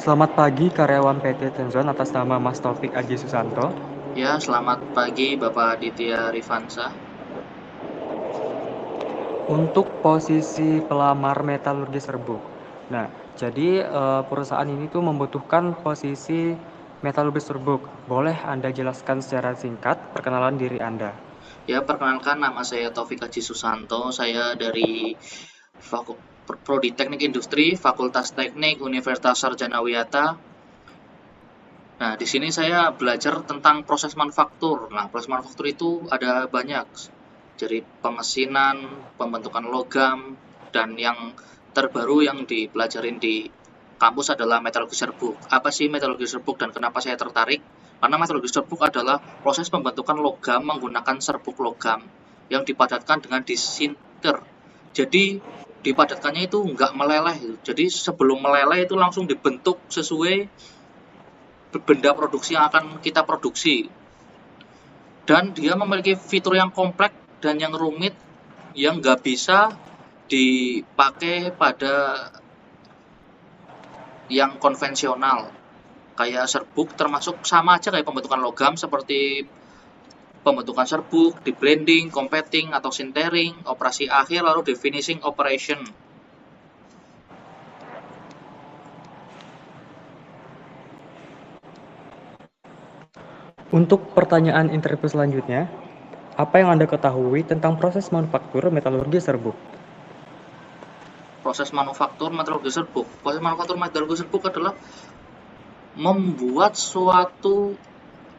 Selamat pagi karyawan PT Tenzon atas nama Mas Taufik Aji Susanto. Ya, selamat pagi Bapak Aditya Rifansa. Untuk posisi pelamar metalurgi serbuk. Nah, jadi perusahaan ini tuh membutuhkan posisi metalurgi serbuk. Boleh Anda jelaskan secara singkat perkenalan diri Anda? Ya, perkenalkan nama saya Taufik Haji Susanto. Saya dari Prodi Teknik Industri, Fakultas Teknik Universitas Sarjana Wiyata. Nah, di sini saya belajar tentang proses manufaktur. Nah, proses manufaktur itu ada banyak. Jadi pemesinan, pembentukan logam, dan yang terbaru yang dipelajarin di kampus adalah metalurgi serbuk. Apa sih metalurgi serbuk dan kenapa saya tertarik? Karena metalurgi serbuk adalah proses pembentukan logam menggunakan serbuk logam yang dipadatkan dengan disinter. Jadi dipadatkannya itu nggak meleleh. Jadi sebelum meleleh itu langsung dibentuk sesuai benda produksi yang akan kita produksi. Dan dia memiliki fitur yang kompleks dan yang rumit yang nggak bisa dipakai pada yang konvensional. Kayak serbuk termasuk sama aja kayak pembentukan logam seperti pembentukan serbuk, di blending, compacting atau sintering, operasi akhir lalu di finishing operation. Untuk pertanyaan interview selanjutnya, apa yang Anda ketahui tentang proses manufaktur metalurgi serbuk? Proses manufaktur metalurgi serbuk. Proses manufaktur metalurgi serbuk adalah membuat suatu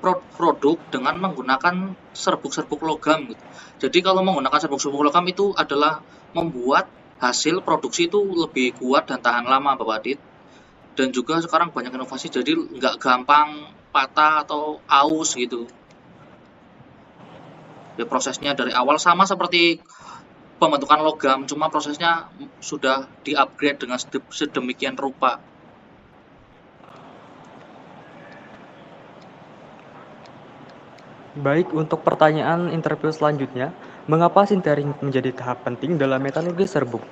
produk dengan menggunakan serbuk-serbuk logam gitu. Jadi kalau menggunakan serbuk-serbuk logam itu adalah membuat hasil produksi itu lebih kuat dan tahan lama, Bapak Adit. Dan juga sekarang banyak inovasi jadi nggak gampang patah atau aus gitu. Ya, prosesnya dari awal sama seperti pembentukan logam, cuma prosesnya sudah di-upgrade dengan sedemikian rupa. Baik, untuk pertanyaan interview selanjutnya, mengapa sintering menjadi tahap penting dalam metalurgi serbuk?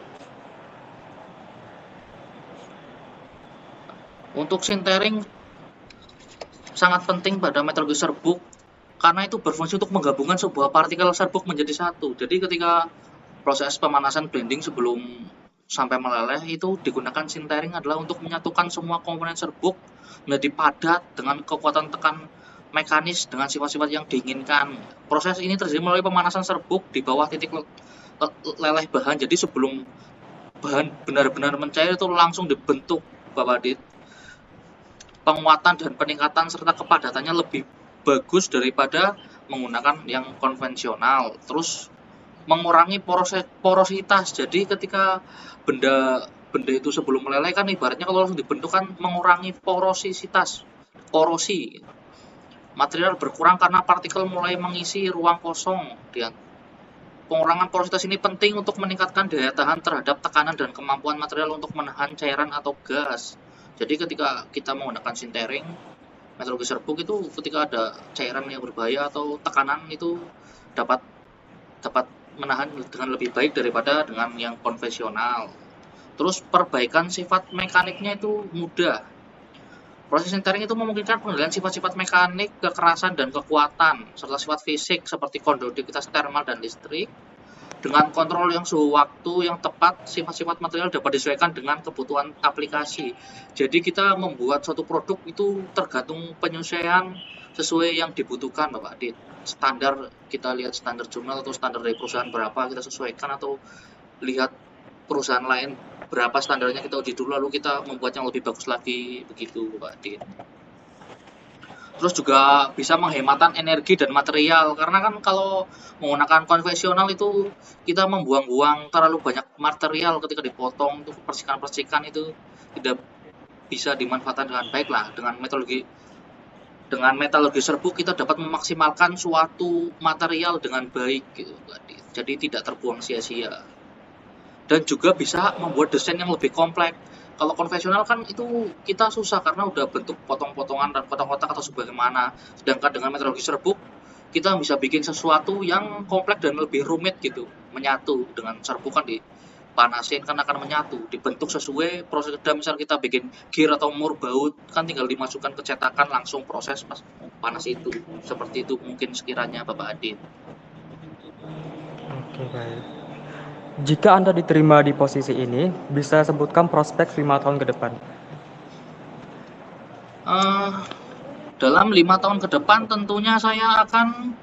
Untuk sintering sangat penting pada metalurgi serbuk karena itu berfungsi untuk menggabungkan sebuah partikel serbuk menjadi satu. Jadi ketika proses pemanasan blending sebelum sampai meleleh itu digunakan sintering adalah untuk menyatukan semua komponen serbuk menjadi padat dengan kekuatan tekan mekanis dengan sifat-sifat yang diinginkan. Proses ini terjadi melalui pemanasan serbuk di bawah titik leleh bahan. Jadi sebelum bahan benar-benar mencair itu langsung dibentuk, Bapak Dit. Penguatan dan peningkatan serta kepadatannya lebih bagus daripada menggunakan yang konvensional. Terus mengurangi porositas. Jadi ketika benda benda itu sebelum meleleh kan ibaratnya kalau langsung dibentuk kan mengurangi porositas, korosi. Material berkurang karena partikel mulai mengisi ruang kosong. Pengurangan porositas ini penting untuk meningkatkan daya tahan terhadap tekanan dan kemampuan material untuk menahan cairan atau gas. Jadi ketika kita menggunakan sintering, metalurgi serbuk itu ketika ada cairan yang berbahaya atau tekanan itu dapat dapat menahan dengan lebih baik daripada dengan yang konvensional. Terus perbaikan sifat mekaniknya itu mudah. Proses sintering itu memungkinkan pengendalian sifat-sifat mekanik, kekerasan dan kekuatan, serta sifat fisik seperti konduktivitas termal dan listrik. Dengan kontrol yang suhu waktu yang tepat, sifat-sifat material dapat disesuaikan dengan kebutuhan aplikasi. Jadi kita membuat suatu produk itu tergantung penyesuaian sesuai yang dibutuhkan, Bapak Adit. Standar kita lihat standar jurnal atau standar dari perusahaan berapa kita sesuaikan atau lihat perusahaan lain berapa standarnya kita uji dulu lalu kita membuat yang lebih bagus lagi begitu, Bapak Adit. Terus juga bisa menghematan energi dan material karena kan kalau menggunakan konvensional itu kita membuang-buang terlalu banyak material ketika dipotong itu percikan-percikan itu tidak bisa dimanfaatkan dengan baik lah. Dengan metalurgi serbuk kita dapat memaksimalkan suatu material dengan baik gitu. Jadi tidak terbuang sia-sia. Dan juga bisa membuat desain yang lebih kompleks. Kalau konvensional kan itu kita susah karena udah bentuk potong-potongan dan kotak-kotak atau sebagaimana. Sedangkan dengan metalurgi serbuk kita bisa bikin sesuatu yang kompleks dan lebih rumit gitu, menyatu dengan serbuk kan panasin kan akan menyatu, dibentuk sesuai prosedur. Misal kita bikin gear atau mur baut kan tinggal dimasukkan ke cetakan langsung proses pas panas itu. Seperti itu mungkin sekiranya Bapak Adit. Oke, baik. Jika Anda diterima di posisi ini, bisa sebutkan prospek 5 tahun ke depan. Eh, dalam 5 tahun ke depan tentunya saya akan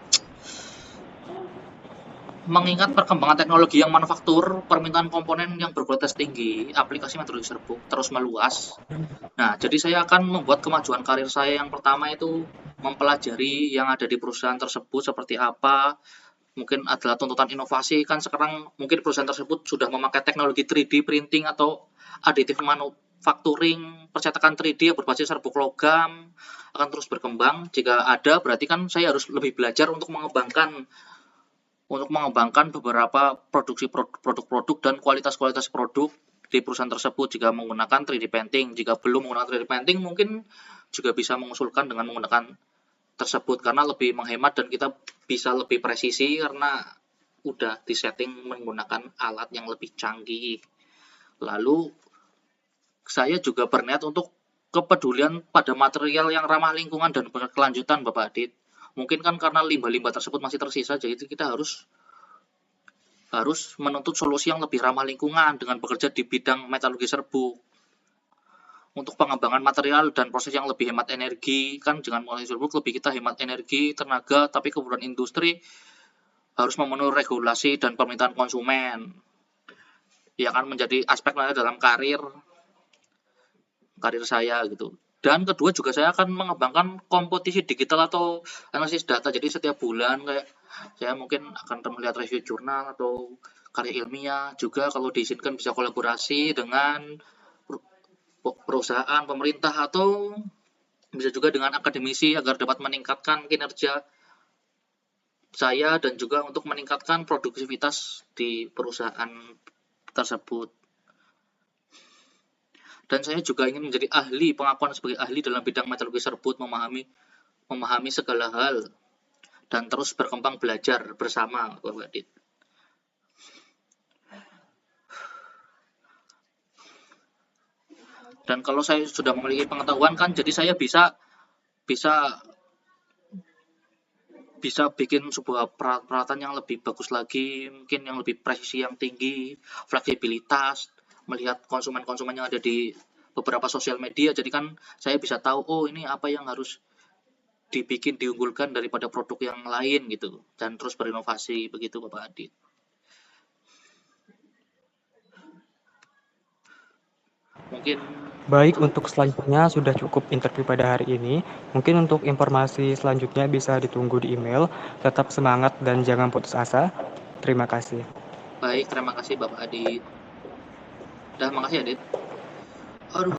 mengingat perkembangan teknologi yang manufaktur, permintaan komponen yang berkualitas tinggi, aplikasi metode serbuk terus meluas. Nah, jadi saya akan membuat kemajuan karir saya yang pertama itu mempelajari yang ada di perusahaan tersebut seperti apa. Mungkin adalah tuntutan inovasi, kan sekarang mungkin perusahaan tersebut sudah memakai teknologi 3D printing atau aditif manufacturing, percetakan 3D yang berbasis serbuk logam akan terus berkembang. Jika ada, berarti kan saya harus lebih belajar untuk mengembangkan beberapa produk-produk dan kualitas-kualitas produk di perusahaan tersebut jika menggunakan 3D printing. Jika belum menggunakan 3D printing, mungkin juga bisa mengusulkan dengan menggunakan tersebut karena lebih menghemat dan kita bisa lebih presisi karena udah disetting menggunakan alat yang lebih canggih. Lalu saya juga berniat untuk kepedulian pada material yang ramah lingkungan dan berkelanjutan, Bapak Adit. Mungkin kan karena limbah-limbah tersebut masih tersisa, jadi kita harus menuntut solusi yang lebih ramah lingkungan dengan bekerja di bidang metalurgi serbuk. Untuk pengembangan material dan proses yang lebih hemat energi, kan dengan metalurgi serbuk lebih kita hemat energi, tenaga, tapi kemudian industri harus memenuhi regulasi dan permintaan konsumen. Ya kan menjadi aspek lain dalam karir saya gitu. Dan kedua juga saya akan mengembangkan kompetisi digital atau analisis data. Jadi setiap bulan kayak saya mungkin akan melihat review jurnal atau karya ilmiah. Juga kalau diizinkan bisa kolaborasi dengan perusahaan, pemerintah, atau bisa juga dengan akademisi agar dapat meningkatkan kinerja saya dan juga untuk meningkatkan produktivitas di perusahaan tersebut. Dan saya juga ingin menjadi pengakuan sebagai ahli dalam bidang metalurgi serbuk, memahami segala hal dan terus berkembang belajar bersama, Bapak Adit. Dan kalau saya sudah memiliki pengetahuan kan, jadi saya bisa bikin sebuah peralatan yang lebih bagus lagi, mungkin yang lebih presisi yang tinggi, fleksibilitas, melihat konsumen-konsumen yang ada di beberapa sosial media. Jadi kan saya bisa tahu, oh ini apa yang harus diunggulkan daripada produk yang lain gitu, dan terus berinovasi begitu, Bapak Adit. Mungkin Baik, untuk selanjutnya sudah cukup interview pada hari ini. Mungkin untuk informasi selanjutnya bisa ditunggu di email. Tetap semangat dan jangan putus asa. Terima kasih. baik, terima kasih Bapak Adit. Makasih Adit. Aduh.